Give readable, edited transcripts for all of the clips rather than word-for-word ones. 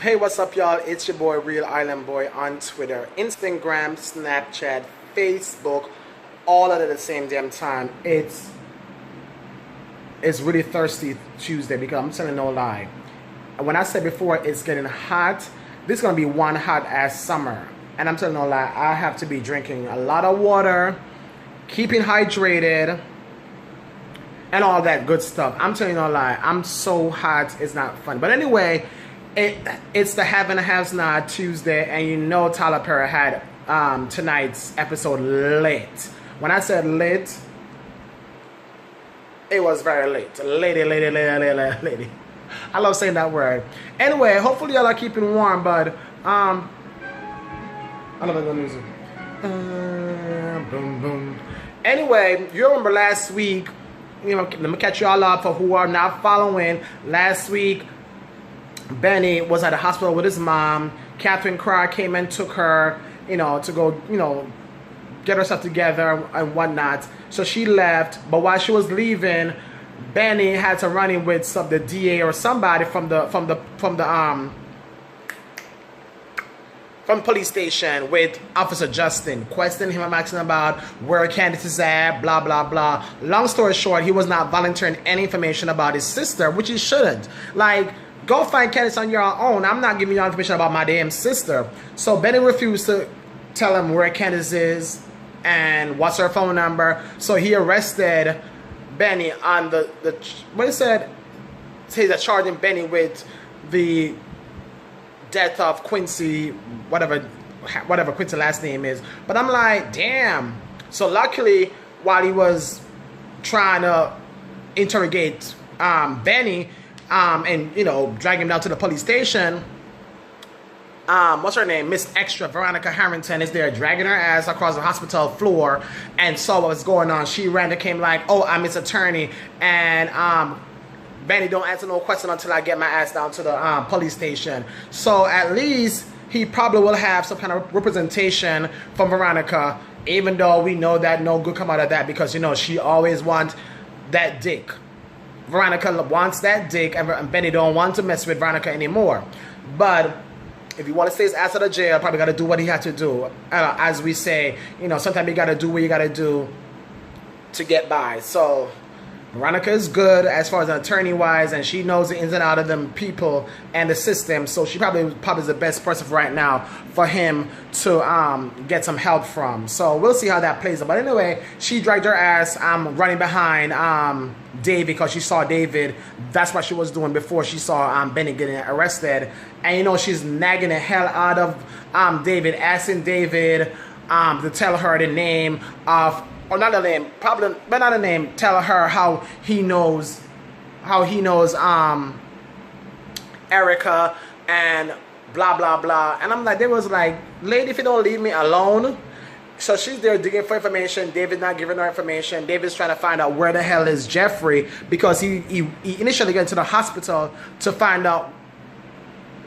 Hey, what's up, y'all? It's your boy, Real Island Boy, on Twitter, Instagram, Snapchat, Facebook, all at the same damn time. It's really thirsty Tuesday because I'm telling no lie. When I said before it's getting hot, this is gonna be one hot ass summer, and I'm telling no lie. I have to be drinking a lot of water, keeping hydrated, and all that good stuff. I'm telling you no lie. I'm so hot, it's not fun. But anyway. It's the Have and Haves Not Tuesday, and you know Tyler Perry had tonight's episode lit. When I said lit, it was very lit. Lady. I love saying that word. Anyway, hopefully y'all are keeping warm, but I love the music. Boom, boom. Anyway, you remember last week, let me catch y'all up for who are not following. Last week, Benny was at the hospital with his mom. Catherine Carr came and took her, to go, get herself together and whatnot. So she left. But while she was leaving, Benny had to run in with the DA or somebody from the police station with Officer Justin, questioning him, asking about where Candace is at, blah, blah, blah. Long story short, he was not volunteering any information about his sister, which he shouldn't. Like, go find Candace on your own. I'm not giving you information about my damn sister. So Benny refused to tell him where Candace is and what's her phone number. So he arrested Benny on what he said, he's charging Benny with the death of Quincy, whatever Quincy's last name is. But I'm like, damn. So luckily, while he was trying to interrogate Benny, and drag him down to the police station, what's her name, Miss Extra Veronica Harrington is there dragging her ass across the hospital floor and saw what was going on. She ran and came like, oh, I'm his attorney, and Benny, don't answer no question until I get my ass down to the police station. So at least he probably will have some kind of representation from Veronica, even though we know that no good come out of that because she always wants that dick. Veronica wants that dick, and Benny don't want to mess with Veronica anymore. But if you want to stay his ass out of jail, probably got to do what he had to do. As we say, sometimes you got to do what you got to do to get by. So Veronica is good as far as an attorney-wise, and she knows the ins and outs of them people and the system. So she probably is the best person right now for him to get some help from. So we'll see how that plays out. But anyway, she dragged her ass running behind David because she saw David. That's what she was doing before she saw Benny getting arrested. And she's nagging the hell out of David, asking David to tell her the name of, or not the name, probably, but not the name. Tell her how he knows Erica and blah blah blah. And I'm like, they was like, lady, if you don't leave me alone. So she's there digging for information. David's not giving her information. David's trying to find out where the hell is Jeffrey because he initially got into the hospital to find out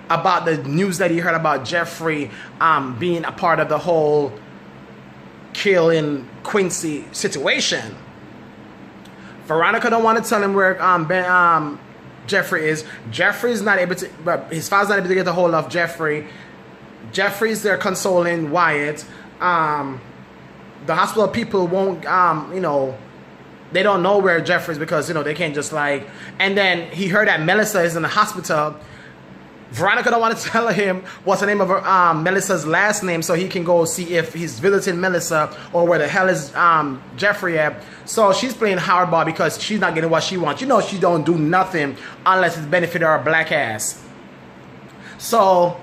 about the news that he heard about Jeffrey being a part of the whole killing Quincy situation. Veronica don't want to tell him where Jeffrey is. Jeffrey's not able to, but his father's not able to get a hold of Jeffrey. Jeffrey's there consoling Wyatt. The hospital people won't, they don't know where Jeffrey is because, they can't just like, and then he heard that Melissa is in the hospital. Veronica don't want to tell him what's the name of her, Melissa's last name so he can go see if he's visiting Melissa or where the hell is Jeffrey at. So she's playing hardball because she's not getting what she wants. She don't do nothing unless it's benefit her black ass. So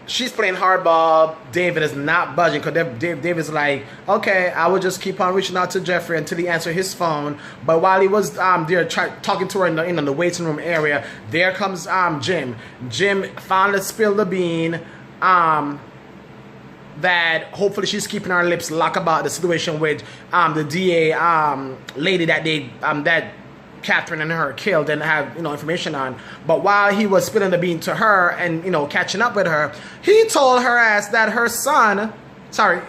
she's playing hardball. David is not budging because David's like, okay, I will just keep on reaching out to Jeffrey until he answered his phone. But while he was there talking to her in the waiting room area, there comes Jim. Jim finally spilled the bean that hopefully she's keeping her lips locked about the situation with the DA lady that that Catherine and her killed and have information on. But while he was spilling the bean to her and catching up with her, he told her ass that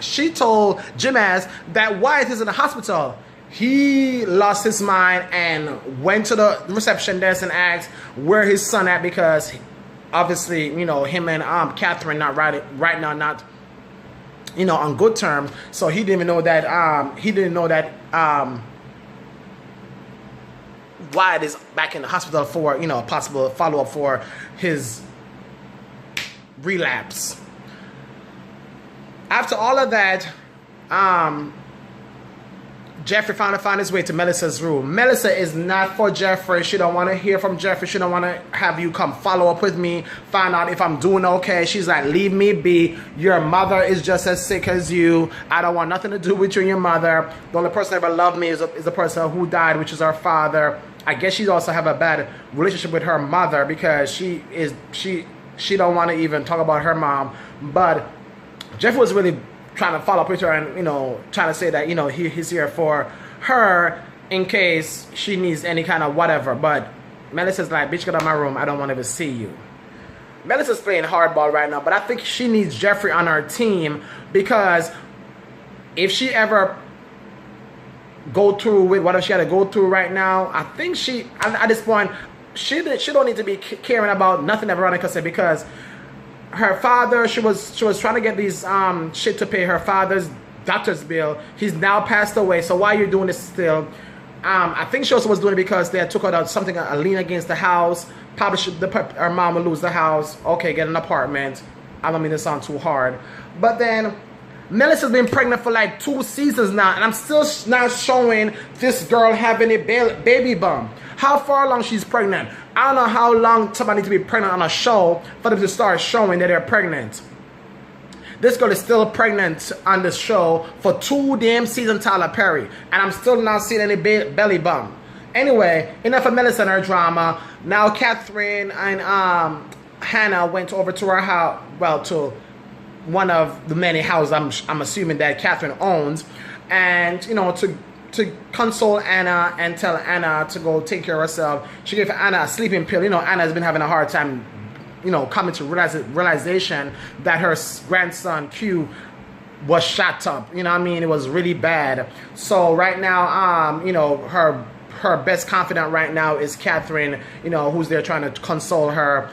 she told Jim ass that Wyatt is in the hospital. He lost his mind and went to the reception desk and asked where his son at because obviously, you know, him and Catherine not right now, not, you know, on good terms. So he didn't even know that Wyatt is back in the hospital for, you know, possible follow-up for his relapse. After all of that, Jeffrey finally found his way to Melissa's room. Melissa is not for Jeffrey. She don't want to hear from Jeffrey. She don't want to have you come follow up with me, find out if I'm doing okay. She's like, leave me be. Your mother is just as sick as you. I don't want nothing to do with you and your mother. The only person that ever loved me is the person who died, which is our father. I guess she also have a bad relationship with her mother because she don't want to even talk about her mom. But Jeff was really trying to follow up with her and, you know, trying to say that, you know, he's here for her in case she needs any kind of whatever. But Melissa's like, bitch, get out of my room. I don't want to ever see you. Melissa's playing hardball right now, but I think she needs Jeffrey on her team because if she ever go through with whatever she had to go through right now, I think at this point, she don't need to be caring about nothing that Veronica said because her father, she was trying to get these shit to pay her father's doctor's bill. He's now passed away. So why are you doing this still? I think she also was doing it because they took out something, a lien against the house. Probably her mom will lose the house. Okay, get an apartment. I don't mean to sound too hard. But then Melissa's been pregnant for like 2 seasons now, and I'm still not showing this girl having a baby bump. How far along she's pregnant? I don't know how long somebody needs to be pregnant on a show for them to start showing that they're pregnant. This girl is still pregnant on this show for 2 damn seasons, Tyler Perry, and I'm still not seeing any belly bump. Anyway, enough of Melissa and her drama. Now Catherine and Hannah went over to her house, well, to one of the many houses I'm assuming that Catherine owns, and, you know, to console Anna and tell Anna to go take care of herself. She gave Anna a sleeping pill. You know, Anna's been having a hard time, you know, coming to realization that her grandson Q was shot up. You know what I mean? It was really bad. So right now, you know, her best confidant right now is Catherine, you know, who's there trying to console her.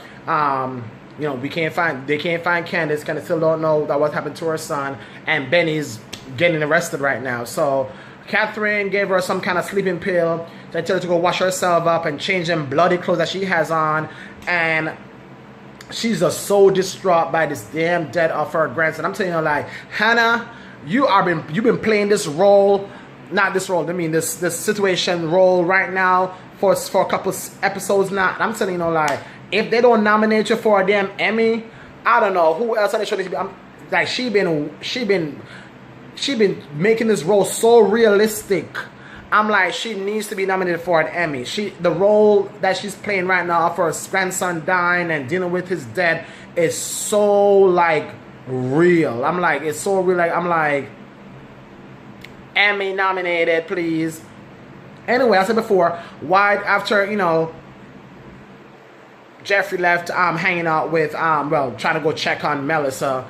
You know, they can't find Candace. Candace still don't know that what happened to her son, and Benny's getting arrested right now. So Catherine gave her some kind of sleeping pill. They tell her to go wash herself up and change them bloody clothes that she has on, and she's just so distraught by this damn death of her grandson. I'm telling you, like, Hannah, you've been playing this role, not this role, I mean this situation role right now for a couple episodes now. And I'm telling you, like, if they don't nominate you for a damn Emmy, I don't know who else on the show needs to be. Like, she been making this role so realistic. I'm like, she needs to be nominated for an Emmy. The role that she's playing right now for her grandson dying and dealing with his death is so, like, real. I'm like, it's so real. Like, I'm like, Emmy nominated, please. Anyway, I said before, why after, you know, Jeffrey left hanging out with, well, trying to go check on Melissa.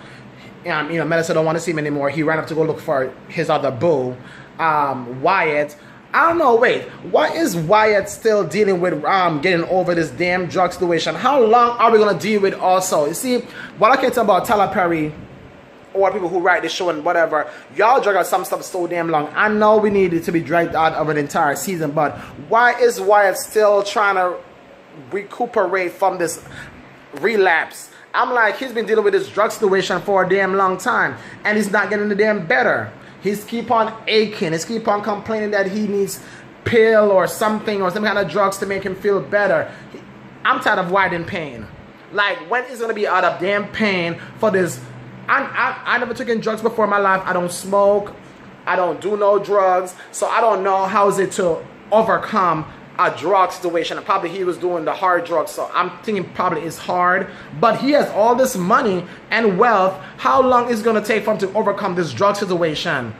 You know, Melissa don't want to see him anymore. He ran up to go look for his other boo, Wyatt. I don't know, wait. Why is Wyatt still dealing with getting over this damn drug situation? How long are we going to deal with also? You see, what I can tell about Tyler Perry or people who write this show and whatever, y'all drag out some stuff so damn long. I know we need it to be dragged out over the entire season, but why is Wyatt still trying to recuperate from this relapse? I'm like, he's been dealing with this drug situation for a damn long time, and he's not getting the damn better. He's keep on aching. He's keep on complaining that he needs pill or something or some kind of drugs to make him feel better. I'm tired of Wyatt in pain. Like, when is going to be out of damn pain for this? I never taken drugs before in my life. I don't smoke. I don't do no drugs. So I don't know how is it to overcome a drug situation. And probably he was doing the hard drugs, so I'm thinking probably it's hard. But he has all this money and wealth. How long is it going to take for him to overcome this drug situation?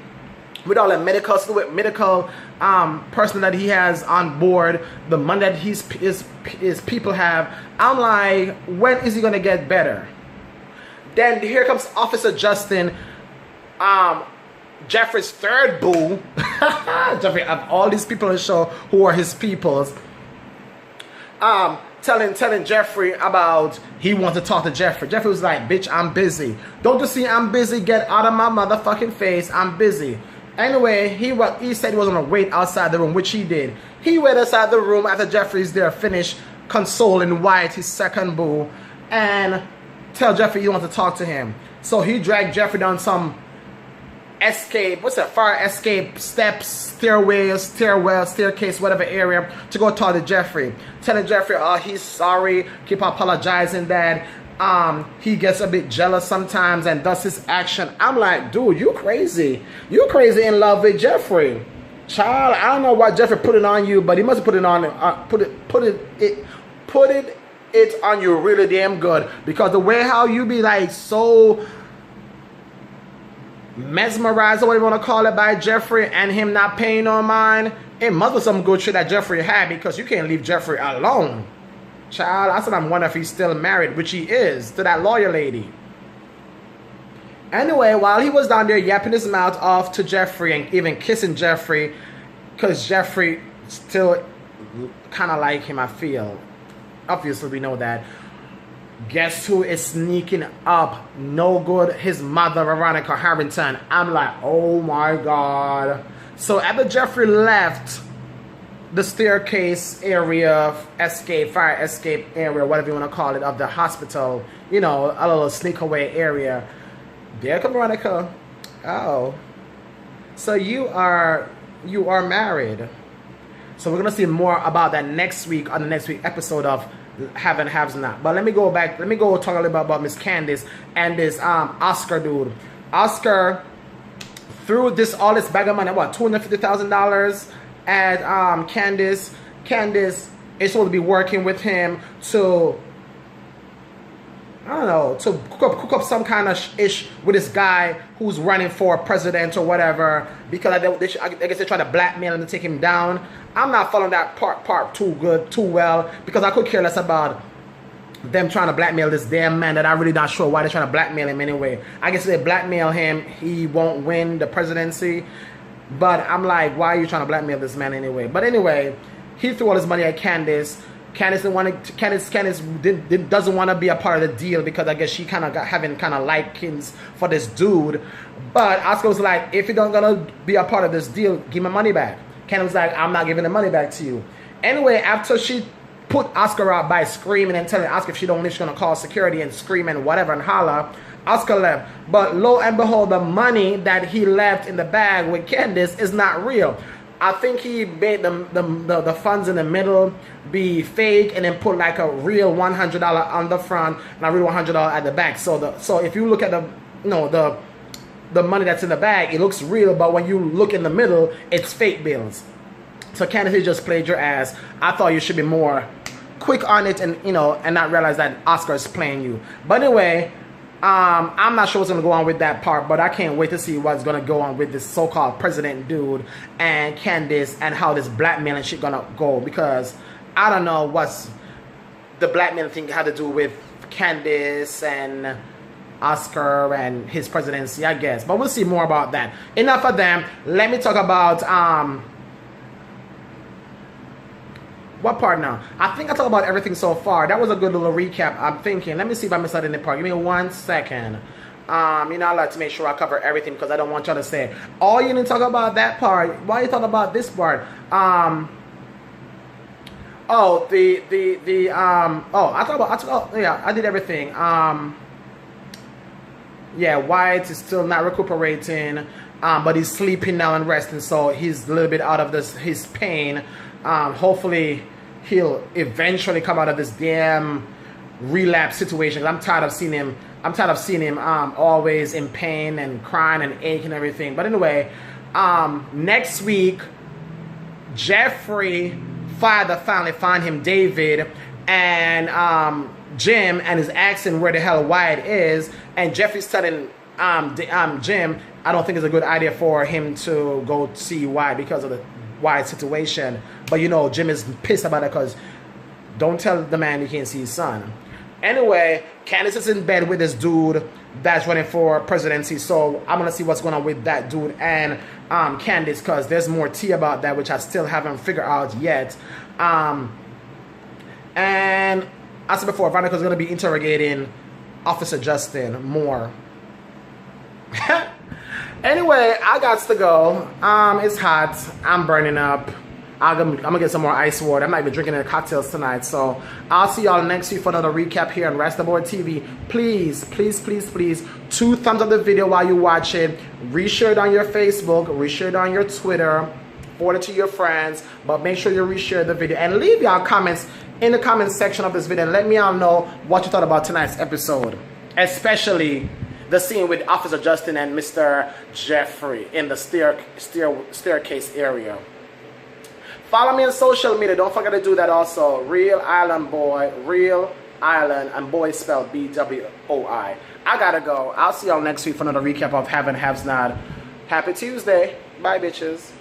With all the medical person that he has on board, the money that his people have, I'm like, when is he going to get better? Then here comes Officer Justin, Jeffrey's third boo. Jeffrey, of all these people on the show who are his peoples, telling Jeffrey about he wants to talk to Jeffrey. Jeffrey was like, bitch, I'm busy. Don't you see I'm busy? Get out of my motherfucking face. I'm busy. Anyway, he said he was going to wait outside the room, which he did. He waited outside the room after Jeffrey's there, finished consoling Wyatt, his second boo, and tell Jeffrey he wants to talk to him. So he dragged Jeffrey down some escape, fire escape steps, staircase, whatever area to go talk to Jeffrey. Telling Jeffrey, oh, he's sorry, keep apologizing that he gets a bit jealous sometimes and does his action. I'm like, dude, you crazy. You crazy in love with Jeffrey. Child, I don't know why Jeffrey put it on you, but he must have put it on it on you really damn good, because the way how you be like so mesmerized or whatever you want to call it by Jeffrey and him not paying no mind, it must be some good shit that Jeffrey had, because you can't leave Jeffrey alone. Child, I said I'm wondering if he's still married, which he is, to that lawyer lady. Anyway, while he was down there yapping his mouth off to Jeffrey and even kissing Jeffrey, because Jeffrey still kind of like him, I feel. Obviously, we know that. Guess who is sneaking up? No good. His mother, Veronica Harrington. I'm like, oh my God. So after Jeffrey left the staircase area, fire escape area, whatever you want to call it, of the hospital, you know, a little sneak away area, there comes Veronica. Oh, so you are married. So we're gonna see more about that next week on the next week episode of Have and Haves Not. But let me go back. Let me go talk a little bit about Miss Candace and this Oscar dude. Oscar threw all this bag of money, what, $250,000 at Candace. Candace is supposed to be working with him to, I don't know, to cook up some kind of ish with this guy who's running for president or whatever, because I guess they're trying to blackmail him to take him down. I'm not following that part too well, because I could care less about them trying to blackmail this damn man that I'm really not sure why they're trying to blackmail him anyway. I guess if they blackmail him, he won't win the presidency. But I'm like, why are you trying to blackmail this man anyway? But anyway, he threw all his money at Candace. Candace doesn't want to be a part of the deal, because I guess she kind of having likings for this dude. But Oscar was like, if you're not gonna be a part of this deal, give my money back. Candace was like, I'm not giving the money back to you. Anyway, after she put Oscar out by screaming and telling Oscar if she don't leave, she's gonna call security and scream and whatever and holler, Oscar left. But lo and behold, the money that he left in the bag with Candace is not real. I think he made the funds in the middle be fake and then put like a real $100 on the front and a real $100 at the back. So if you look at the money that's in the bag, it looks real, but when you look in the middle, it's fake bills. So Candace, you just played your ass. I thought you should be more quick on it and and not realize that Oscar is playing you. But anyway, I'm not sure what's going to go on with that part, but I can't wait to see what's going to go on with this so-called president dude and Candace, and how this blackmailing shit going to go, because I don't know what's the blackmailing thing had to do with Candace and Oscar and his presidency, I guess. But we'll see more about that. Enough of them. Let me talk about what part now? I think I talked about everything so far. That was a good little recap. I'm thinking. Let me see if I missed out any part. Give me 1 second. I like to make sure I cover everything, because I don't want y'all to say, oh, you didn't talk about that part. Why you talk about this part? I did everything. Yeah, Wyatt is still not recuperating, but he's sleeping now and resting, so he's a little bit out of his pain. Hopefully he'll eventually come out of this damn relapse situation. I'm tired of seeing him. Always in pain and crying and aching and everything. But anyway, next week, Jeffrey father finally found him David and Jim, and is asking where the hell Wyatt is. And Jeffrey's telling Jim, I don't think it's a good idea for him to go see Wyatt because of the Wyatt situation. But Jim is pissed about it, because don't tell the man he can't see his son. Anyway, Candace is in bed with this dude that's running for presidency. So I'm going to see what's going on with that dude and Candace, because there's more tea about that, which I still haven't figured out yet. And as I said before, Veronica's going to be interrogating Officer Justin more. Anyway, I got to go. It's hot. I'm burning up. I'm gonna get some more ice water. I'm not even drinking any cocktails tonight. So I'll see y'all next week for another recap here on Rest Aboard TV. Please, please, please, please, 2 thumbs up the video while you watch it. Reshare it on your Facebook. Reshare it on your Twitter. Forward it to your friends. But make sure you reshare the video and leave y'all comments in the comment section of this video and let me all know what you thought about tonight's episode, especially the scene with Officer Justin and Mr. Jeffrey in the staircase area. Follow me on social media. Don't forget to do that also. Real Island Boy. Real Island. And boy spelled B-W-O-I. I gotta go. I'll see y'all next week for another recap of Have and Haves Not. Happy Tuesday. Bye, bitches.